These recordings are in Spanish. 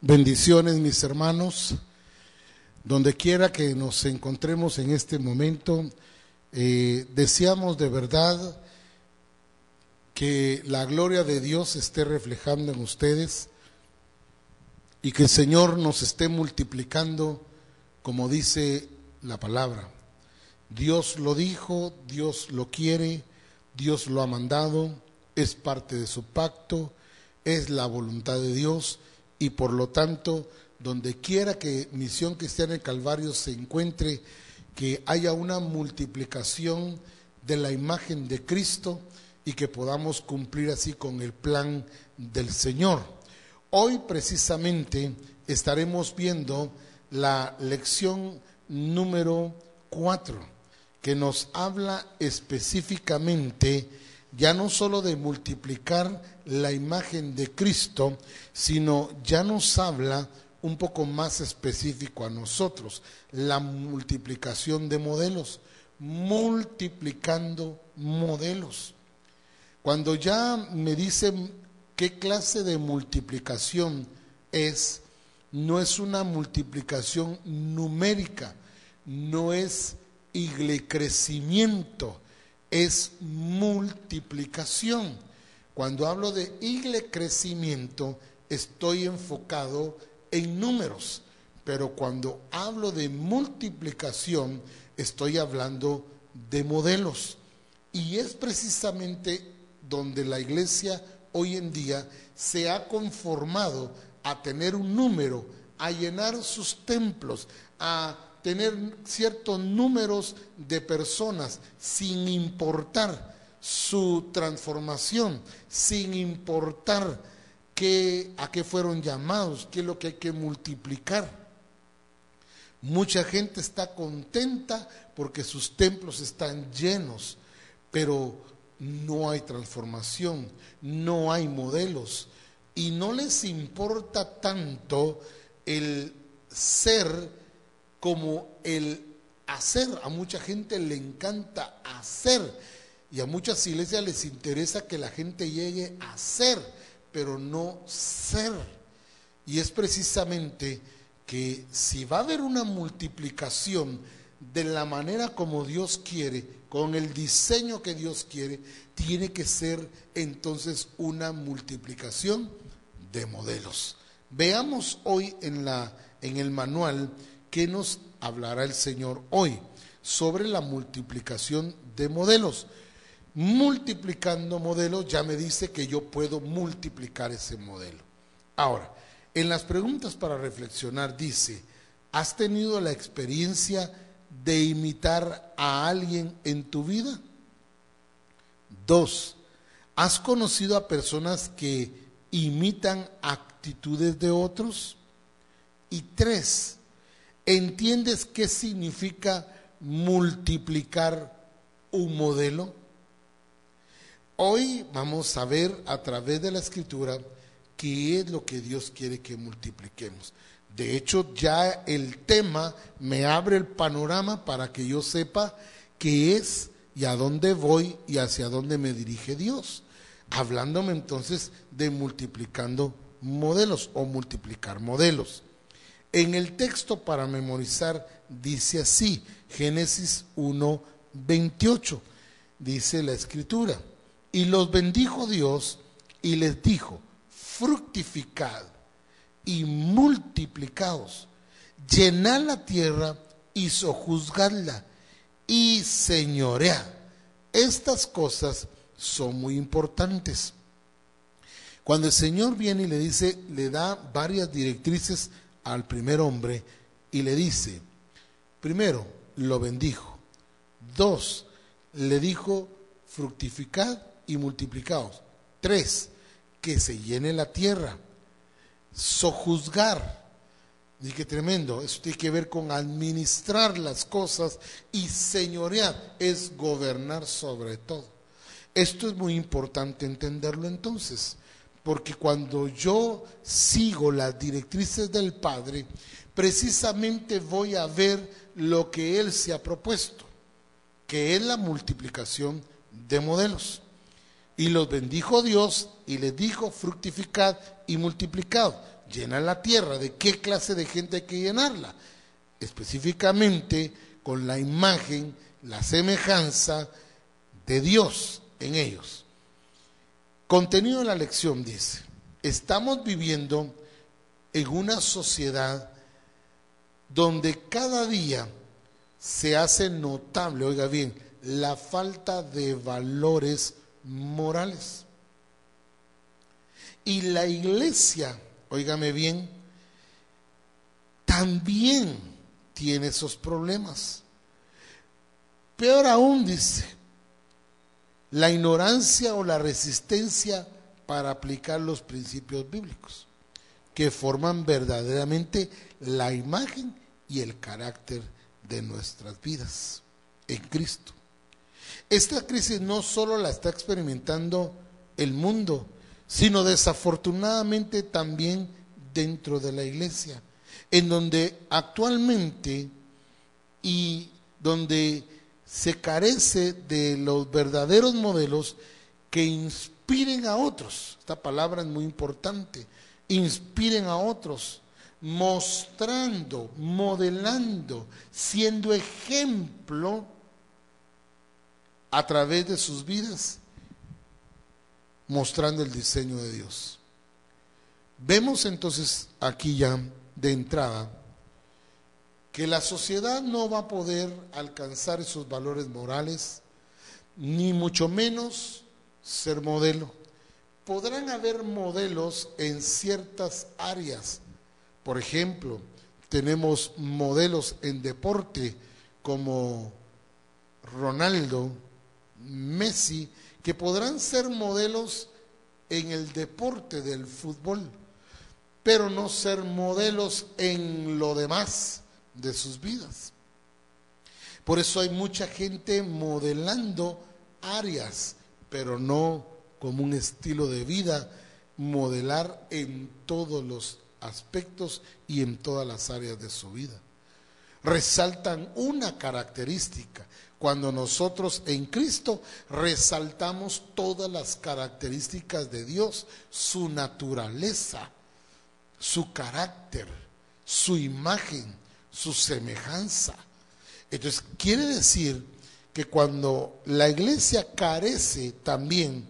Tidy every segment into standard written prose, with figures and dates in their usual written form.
Bendiciones, mis hermanos, donde quiera que nos encontremos en este momento. Deseamos de verdad que la gloria de Dios esté reflejando en ustedes y que el Señor nos esté multiplicando, como dice la palabra. Dios lo dijo, Dios lo quiere, Dios lo ha mandado, es parte de su pacto, es la voluntad de Dios. Y por lo tanto, donde quiera que Misión Cristiana del Calvario se encuentre, que haya una multiplicación de la imagen de Cristo y que podamos cumplir así con el plan del Señor. Hoy precisamente estaremos viendo la lección número 4, que nos habla específicamente ya no solo de multiplicar la imagen de Cristo, sino ya nos habla un poco más específico a nosotros, la multiplicación de modelos, multiplicando modelos. Cuando ya me dicen qué clase de multiplicación es, no es una multiplicación numérica, no es crecimiento, es multiplicación. Cuando hablo de crecimiento, estoy enfocado en números, pero cuando hablo de multiplicación, estoy hablando de modelos. Y es precisamente donde la iglesia hoy en día se ha conformado a tener un número, a llenar sus templos, a tener ciertos números de personas, sin importar su transformación, sin importar a qué fueron llamados, qué es lo que hay que multiplicar. Mucha gente está contenta porque sus templos están llenos, pero no hay transformación, no hay modelos, y no les importa tanto el ser como el hacer. A mucha gente le encanta hacer, y a muchas iglesias les interesa que la gente llegue a ser, pero no ser. Y es precisamente que si va a haber una multiplicación de la manera como Dios quiere, con el diseño que Dios quiere, tiene que ser entonces una multiplicación de modelos. Veamos hoy en el manual qué nos hablará el Señor hoy sobre la multiplicación de modelos. Multiplicando modelos, ya me dice que yo puedo multiplicar ese modelo. Ahora, en las preguntas para reflexionar dice: ¿has tenido la experiencia de imitar a alguien en tu vida? 2. ¿Has conocido a personas que imitan actitudes de otros? Y 3. ¿Entiendes qué significa multiplicar un modelo? Hoy vamos a ver a través de la Escritura qué es lo que Dios quiere que multipliquemos. De hecho, ya el tema me abre el panorama para que yo sepa qué es y a dónde voy y hacia dónde me dirige Dios. Hablándome entonces de multiplicando modelos o multiplicar modelos. En el texto para memorizar dice así, Génesis 1:28, dice la Escritura: y los bendijo Dios y les dijo: fructificad y multiplicaos, llenad la tierra y sojuzgadla y señoread. Estas cosas son muy importantes. Cuando el Señor viene y le dice, le da varias directrices al primer hombre y le dice: primero, lo bendijo. 2, le dijo: fructificad y multiplicaos. 3, que se llene la tierra. Sojuzgar. Y qué tremendo, eso tiene que ver con administrar las cosas, y señorear es gobernar sobre todo. Esto es muy importante entenderlo entonces, porque cuando yo sigo las directrices del Padre, precisamente voy a ver lo que Él se ha propuesto, que es la multiplicación de modelos. Y los bendijo Dios y les dijo: fructificad y multiplicad, llenad la tierra. ¿De qué clase de gente hay que llenarla? Específicamente con la imagen, la semejanza de Dios en ellos. Contenido de la lección dice: estamos viviendo en una sociedad donde cada día se hace notable, oiga bien, la falta de valores morales. Y la iglesia, óigame bien, también tiene esos problemas. Peor aún, dice, la ignorancia o la resistencia para aplicar los principios bíblicos, que forman verdaderamente la imagen y el carácter de nuestras vidas en Cristo. Esta crisis no solo la está experimentando el mundo, sino desafortunadamente también dentro de la iglesia, en donde actualmente y donde se carece de los verdaderos modelos que inspiren a otros. Esta palabra es muy importante: inspiren a otros, mostrando, modelando, siendo ejemplo a través de sus vidas, mostrando el diseño de Dios. Vemos entonces aquí ya de entrada que la sociedad no va a poder alcanzar esos valores morales, ni mucho menos ser modelo. Podrán haber modelos en ciertas áreas. Por ejemplo, tenemos modelos en deporte como Ronaldo, Messi, que podrán ser modelos en el deporte del fútbol, pero no ser modelos en lo demás de sus vidas. Por eso hay mucha gente modelando áreas, pero no como un estilo de vida, modelar en todos los aspectos y en todas las áreas de su vida. Resaltan una característica. Cuando nosotros en Cristo resaltamos todas las características de Dios, su naturaleza, su carácter, su imagen, su semejanza. Entonces quiere decir que cuando la iglesia carece también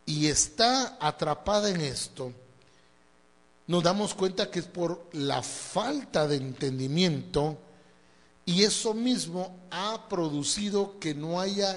y está atrapada en esto, nos damos cuenta que es por la falta de entendimiento, y eso mismo ha producido que no haya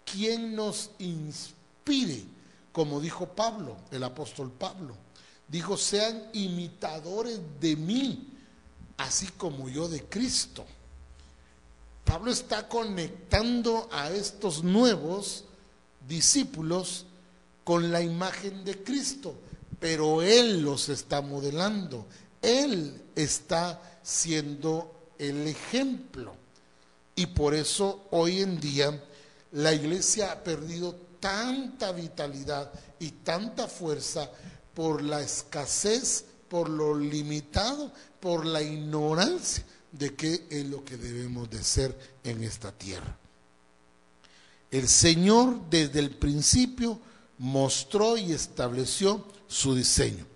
quien nos inspire, como dijo Pablo, el apóstol Pablo. Dijo: sean imitadores de mí, así como yo de Cristo. Pablo está conectando a estos nuevos discípulos con la imagen de Cristo, pero él los está modelando, él está siendo el ejemplo. Y por eso hoy en día la iglesia ha perdido tanta vitalidad y tanta fuerza por la escasez, por lo limitado, por la ignorancia de qué es lo que debemos de ser en esta tierra. El Señor desde el principio mostró y estableció su diseño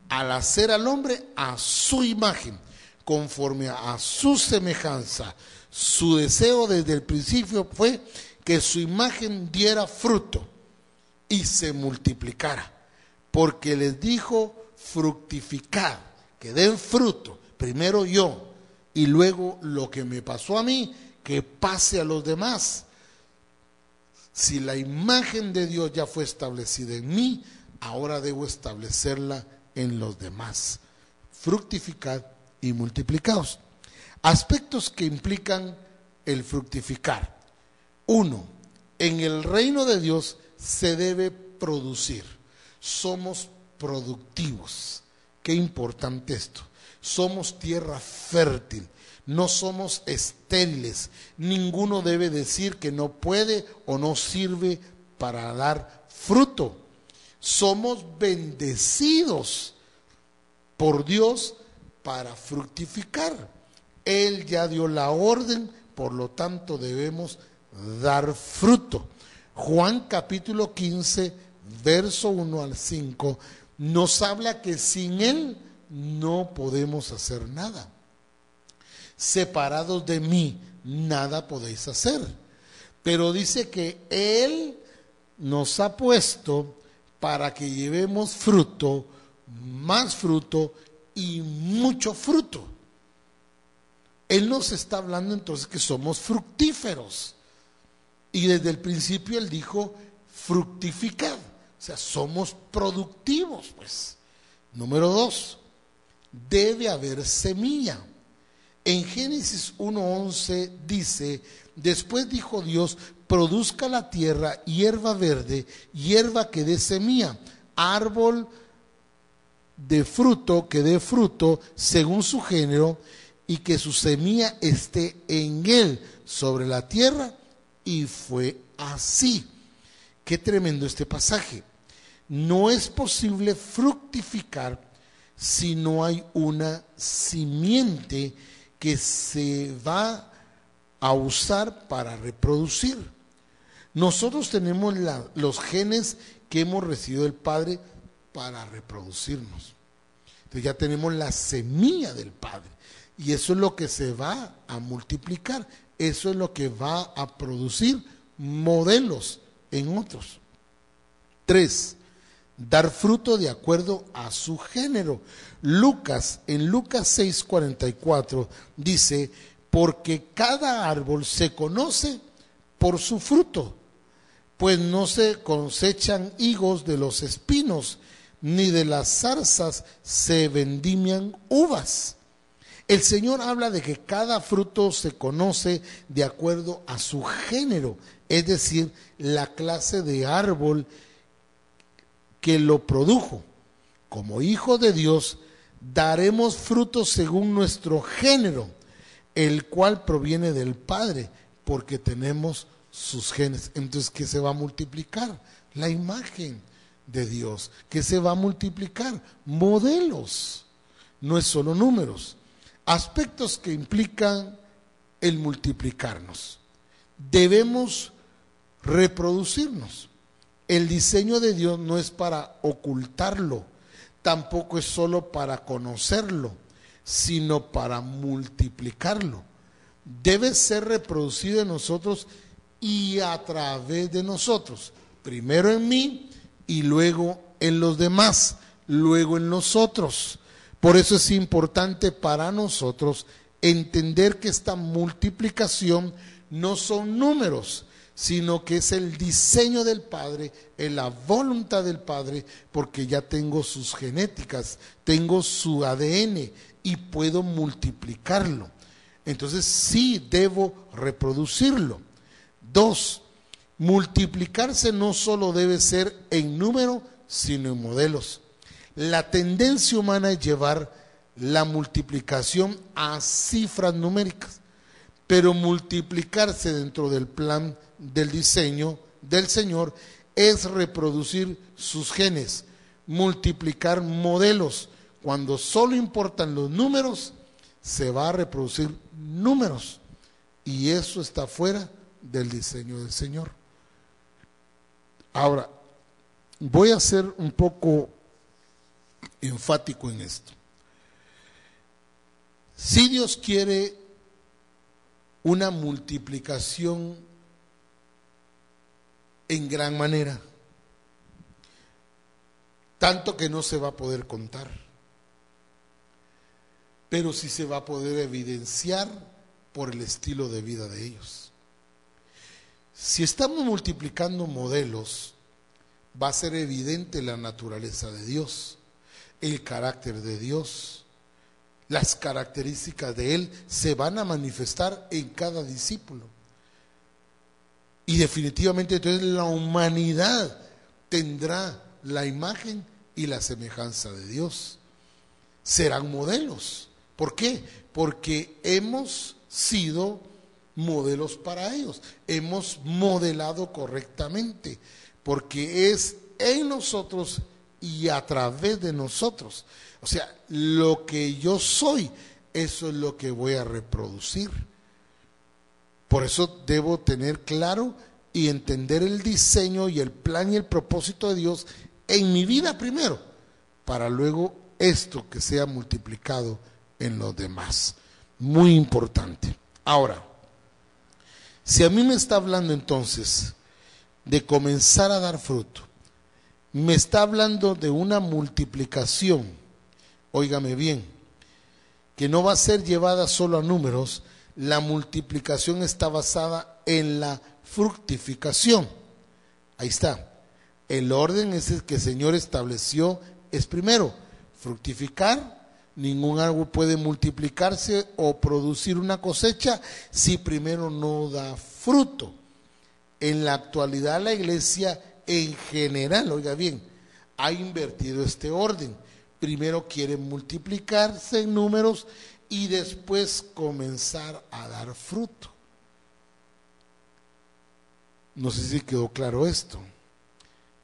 al hacer al hombre a su imagen, conforme a su semejanza. Su deseo desde el principio fue que su imagen diera fruto y se multiplicara, porque les dijo: fructificad, que den fruto, primero yo, y luego lo que me pasó a mí, que pase a los demás. Si la imagen de Dios ya fue establecida en mí, ahora debo establecerla en los demás. Fructificad y multiplicaos. Aspectos que implican el fructificar. 1. En el reino de Dios se debe producir. Somos productivos. Qué importante esto. Somos tierra fértil. No somos estériles. Ninguno debe decir que no puede o no sirve para dar fruto. Somos bendecidos por Dios para fructificar. Él ya dio la orden, por lo tanto debemos dar fruto. Juan capítulo 15, verso 1 al 5, nos habla que sin Él no podemos hacer nada. Separados de mí, nada podéis hacer. Pero dice que Él nos ha puesto para que llevemos fruto, más fruto y mucho fruto. Él nos está hablando entonces que somos fructíferos. Y desde el principio Él dijo fructificad. O sea, somos productivos, pues. Número 2, debe haber semilla. En Génesis 1:11 dice, después dijo Dios, produzca la tierra hierba verde, hierba que dé semilla, árbol de fruto que dé fruto según su género, y que su semilla esté en él sobre la tierra. Y fue así. Qué tremendo este pasaje. No es posible fructificar si no hay una simiente que se va a usar para reproducir. Nosotros tenemos los genes que hemos recibido del Padre para reproducirnos. Entonces ya tenemos la semilla del Padre. Y eso es lo que se va a multiplicar. Eso es lo que va a producir modelos en otros. 3, dar fruto de acuerdo a su género. En Lucas 6:44 dice, porque cada árbol se conoce por su fruto, pues no se cosechan higos de los espinos, ni de las zarzas se vendimian uvas. El Señor habla de que cada fruto se conoce de acuerdo a su género, es decir, la clase de árbol que lo produjo. Como hijos de Dios, daremos frutos según nuestro género, el cual proviene del Padre, porque tenemos sus genes. Entonces, ¿qué se va a multiplicar? La imagen de Dios. ¿Qué se va a multiplicar? Modelos. No es solo números. Aspectos que implican el multiplicarnos. Debemos reproducirnos. El diseño de Dios no es para ocultarlo, tampoco es solo para conocerlo, sino para multiplicarlo. Debe ser reproducido en nosotros y a través de nosotros. Primero en mí y luego en los demás, luego en nosotros. Por eso es importante para nosotros entender que esta multiplicación no son números, sino que es el diseño del Padre, es la voluntad del Padre, porque ya tengo sus genéticas, tengo su ADN y puedo multiplicarlo. Entonces sí debo reproducirlo. 2, multiplicarse no solo debe ser en número, sino en modelos. La tendencia humana es llevar la multiplicación a cifras numéricas, pero multiplicarse dentro del plan del diseño del Señor es reproducir sus genes, multiplicar modelos. Cuando solo importan los números, se va a reproducir números, y eso está fuera del diseño del Señor. Ahora, voy a ser un poco enfático en esto. Si Dios quiere una multiplicación en gran manera, tanto que no se va a poder contar, pero sí se va a poder evidenciar por el estilo de vida de ellos. Si estamos multiplicando modelos, va a ser evidente la naturaleza de Dios, el carácter de Dios, las características de Él se van a manifestar en cada discípulo. Y definitivamente entonces la humanidad tendrá la imagen y la semejanza de Dios. Serán modelos. ¿Por qué? Porque hemos sido modelos para ellos. Hemos modelado correctamente. Porque es en nosotros y a través de nosotros. O sea, lo que yo soy, eso es lo que voy a reproducir. Por eso debo tener claro y entender el diseño y el plan y el propósito de Dios en mi vida primero, para luego esto que sea multiplicado en los demás. Muy importante. Ahora, si a mí me está hablando entonces de comenzar a dar fruto, me está hablando de una multiplicación, óigame bien, que no va a ser llevada solo a números. La multiplicación está basada en la fructificación. Ahí está. El orden es el que el Señor estableció, es primero fructificar. Ningún árbol puede multiplicarse o producir una cosecha si primero no da fruto. En la actualidad la iglesia en general, oiga bien, ha invertido este orden. Primero quiere multiplicarse en números y después comenzar a dar fruto. No sé si quedó claro esto.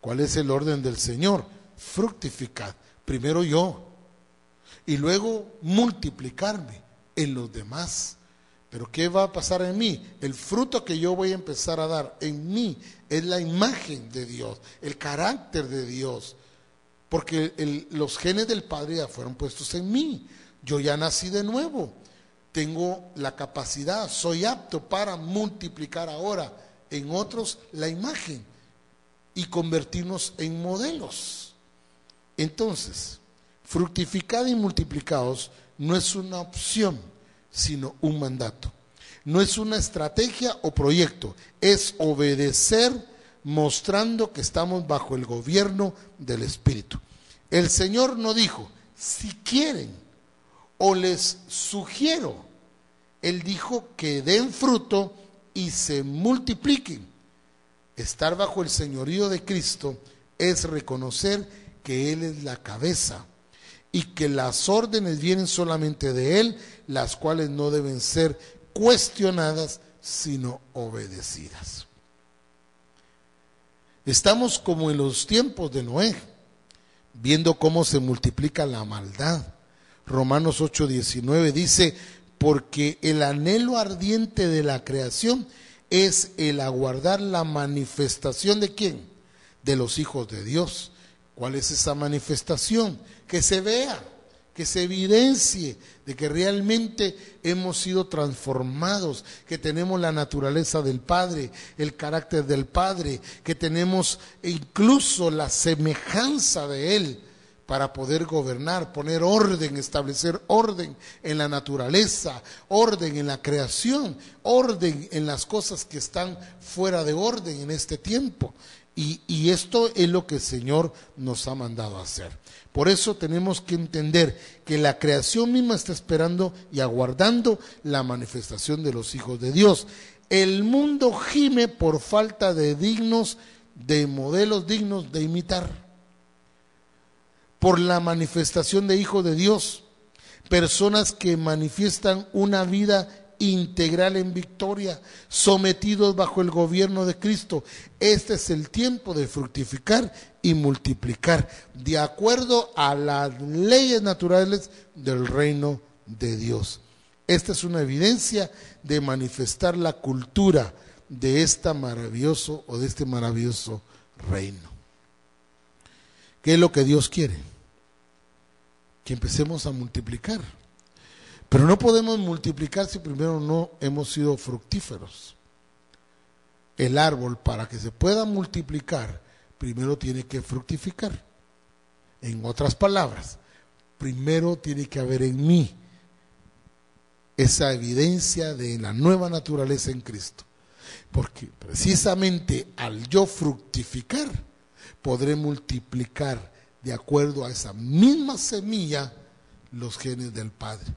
¿Cuál es el orden del Señor? Fructificar. Primero yo y luego multiplicarme en los demás. Pero ¿qué va a pasar en mí? El fruto que yo voy a empezar a dar en mí es la imagen de Dios, el carácter de Dios. Porque los genes del Padre ya fueron puestos en mí. Yo ya nací de nuevo. Tengo la capacidad, soy apto para multiplicar ahora en otros la imagen y convertirnos en modelos. Entonces, fructificad y multiplicaos no es una opción, sino un mandato. No es una estrategia o proyecto, es obedecer mostrando que estamos bajo el gobierno del Espíritu. El Señor no dijo, si quieren o les sugiero. Él dijo que den fruto y se multipliquen. Estar bajo el señorío de Cristo es reconocer que Él es la cabeza y que las órdenes vienen solamente de Él, las cuales no deben ser cuestionadas, sino obedecidas. Estamos como en los tiempos de Noé, viendo cómo se multiplica la maldad. Romanos 8:19 dice, porque el anhelo ardiente de la creación es el aguardar la manifestación ¿de quién? De los hijos de Dios. ¿Cuál es esa manifestación? Que se vea, que se evidencie de que realmente hemos sido transformados, que tenemos la naturaleza del Padre, el carácter del Padre, que tenemos incluso la semejanza de Él para poder gobernar, poner orden, establecer orden en la naturaleza, orden en la creación, orden en las cosas que están fuera de orden en este tiempo. Y esto es lo que el Señor nos ha mandado a hacer. Por eso tenemos que entender que la creación misma está esperando y aguardando la manifestación de los hijos de Dios. El mundo gime por falta de modelos dignos de imitar. Por la manifestación de hijos de Dios, personas que manifiestan una vida integral en victoria, sometidos bajo el gobierno de Cristo. Este es el tiempo de fructificar y multiplicar, de acuerdo a las leyes naturales del reino de Dios. Esta es una evidencia de manifestar la cultura de este maravilloso reino. ¿Qué es lo que Dios quiere? Que empecemos a multiplicar. Pero no podemos multiplicar si primero no hemos sido fructíferos. El árbol, para que se pueda multiplicar, primero tiene que fructificar. En otras palabras, primero tiene que haber en mí esa evidencia de la nueva naturaleza en Cristo. Porque precisamente al yo fructificar, podré multiplicar de acuerdo a esa misma semilla los genes del Padre.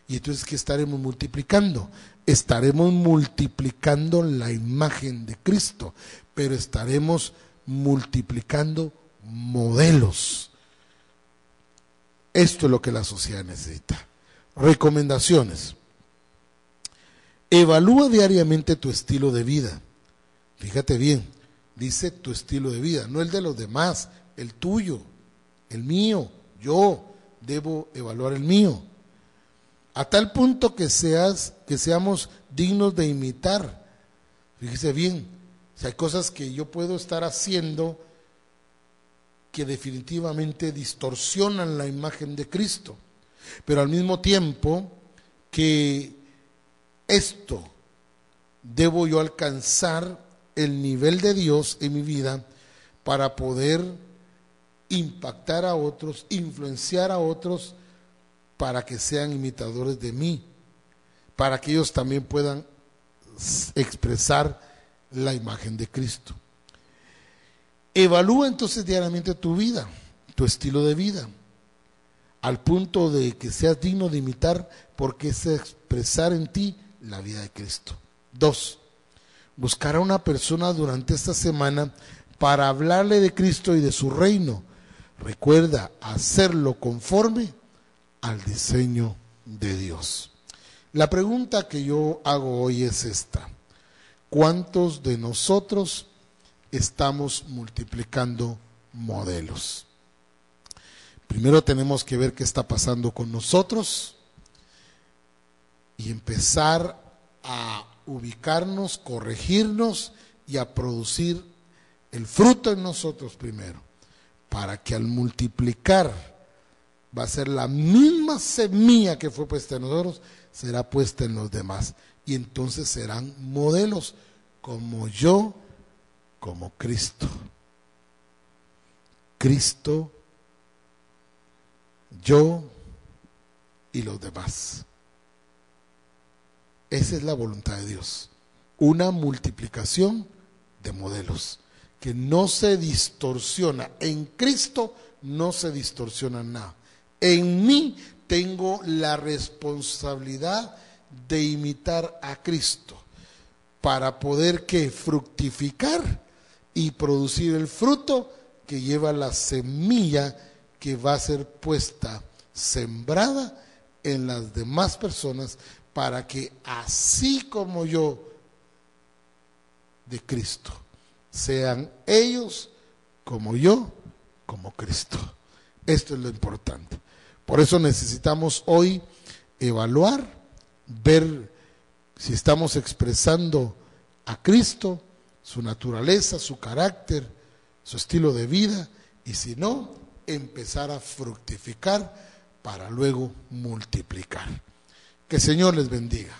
Y entonces, ¿qué estaremos multiplicando? Estaremos multiplicando la imagen de Cristo, pero estaremos multiplicando modelos. Esto es lo que la sociedad necesita. Recomendaciones. Evalúa diariamente tu estilo de vida. Fíjate bien, dice tu estilo de vida, no el de los demás, el tuyo, el mío. Yo debo evaluar el mío. A tal punto que seamos dignos de imitar. Fíjese bien, O sea, hay cosas que yo puedo estar haciendo que definitivamente distorsionan la imagen de Cristo, pero al mismo tiempo que esto debo yo alcanzar el nivel de Dios en mi vida para poder impactar a otros, influenciar a otros para que sean imitadores de mí, para que ellos también puedan expresar la imagen de Cristo. Evalúa entonces diariamente tu vida, tu estilo de vida, al punto de que seas digno de imitar, porque es expresar en ti la vida de Cristo. 2. Buscar a una persona durante esta semana para hablarle de Cristo y de su reino. Recuerda hacerlo conforme al diseño de Dios. La pregunta que yo hago hoy es esta: ¿cuántos de nosotros estamos multiplicando modelos? Primero tenemos que ver qué está pasando con nosotros y empezar a ubicarnos, corregirnos y a producir el fruto en nosotros primero, para que al multiplicar va a ser la misma semilla que fue puesta en nosotros, será puesta en los demás, y entonces serán modelos como yo, como Cristo. Cristo, yo y los demás. Esa es la voluntad de Dios, una multiplicación de modelos que no se distorsiona. En Cristo no se distorsiona nada. En mí tengo la responsabilidad de imitar a Cristo para poder que fructificar y producir el fruto que lleva la semilla que va a ser puesta, sembrada en las demás personas, para que así como yo de Cristo, sean ellos como yo, como Cristo. Esto es lo importante. Por eso necesitamos hoy evaluar, ver si estamos expresando a Cristo, su naturaleza, su carácter, su estilo de vida, y si no, empezar a fructificar para luego multiplicar. Que el Señor les bendiga.